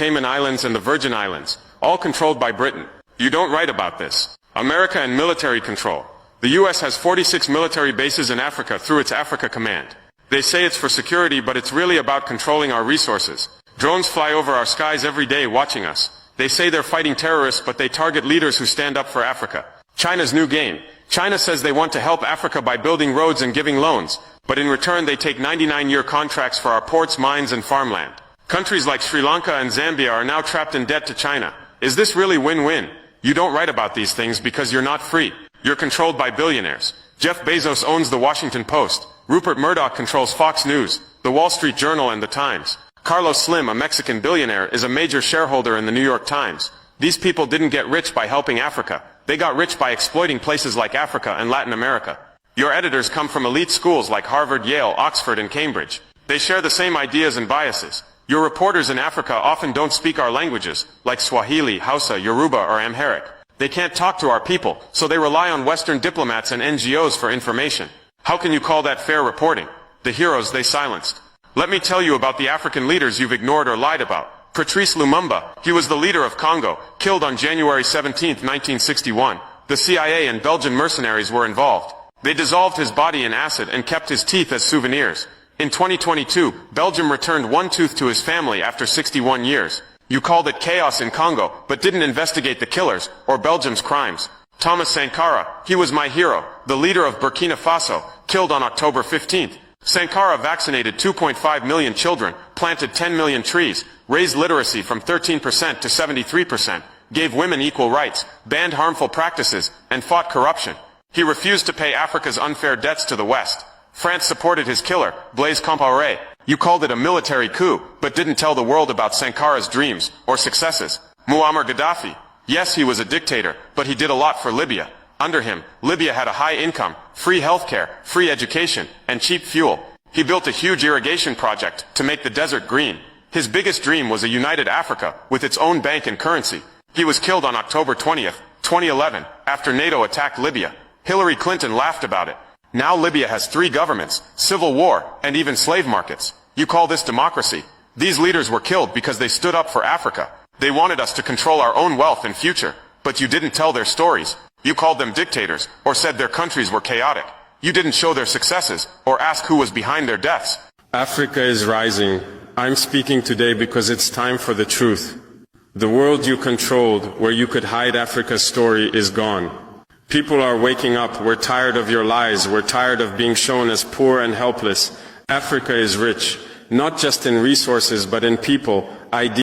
Cayman Islands and the Virgin Islands, all controlled by Britain. You don't write about this. America and military control. The US has 46 military bases in Africa through its Africa Command. They say it's for security, but it's really about controlling our resources. Drones fly over our skies every day watching us. They say they're fighting terrorists, but they target leaders who stand up for Africa. China's new game. China says they want to help Africa by building roads and giving loans, but in return they take 99-year contracts for our ports, mines, and farmland. Countries like Sri Lanka and Zambia are now trapped in debt to China. Is this really win-win? You don't write about these things because you're not free. You're controlled by billionaires. Jeff Bezos owns the Washington Post. Rupert Murdoch controls Fox News, the Wall Street Journal, and the Times. Carlos Slim, a Mexican billionaire, is a major shareholder in the New York Times. These people didn't get rich by helping Africa. They got rich by exploiting places like Africa and Latin America. Your editors come from elite schools like Harvard, Yale, Oxford, and Cambridge. They share the same ideas and biases. Your reporters in Africa often don't speak our languages, like Swahili, Hausa, Yoruba, or Amharic. They can't talk to our people, so they rely on Western diplomats and NGOs for information. How can you call that fair reporting? The heroes they silenced. Let me tell you about the African leaders you've ignored or lied about. Patrice Lumumba, he was the leader of Congo, killed on January 17, 1961. The CIA and Belgian mercenaries were involved. They dissolved his body in acid and kept his teeth as souvenirs. In 2022, Belgium returned one tooth to his family after 61 years. You called it chaos in Congo, but didn't investigate the killers, or Belgium's crimes. Thomas Sankara, he was my hero, the leader of Burkina Faso, killed on October 15th. Sankara vaccinated 2.5 million children, planted 10 million trees, raised literacy from 13% to 73%, gave women equal rights, banned harmful practices, and fought corruption. He refused to pay Africa's unfair debts to the West. France supported his killer, Blaise Compaoré. You called it a military coup, but didn't tell the world about Sankara's dreams or successes. Muammar Gaddafi. Yes, he was a dictator, but he did a lot for Libya. Under him, Libya had a high income, free healthcare, free education, and cheap fuel. He built a huge irrigation project to make the desert green. His biggest dream was a united Africa with its own bank and currency. He was killed on October 20th, 2011, after NATO attacked Libya. Hillary Clinton laughed about it. Now Libya has 3 governments, civil war, and even slave markets. You call this democracy? These leaders were killed because they stood up for Africa. They wanted us to control our own wealth and future, but you didn't tell their stories. You called them dictators, or said their countries were chaotic. You didn't show their successes, or ask who was behind their deaths. Africa is rising. I'm speaking today because it's time for the truth. The world you controlled, where you could hide Africa's story, is gone. People are waking up. We're tired of your lies. We're tired of being shown as poor and helpless. Africa is rich, not just in resources, but in people, ideas,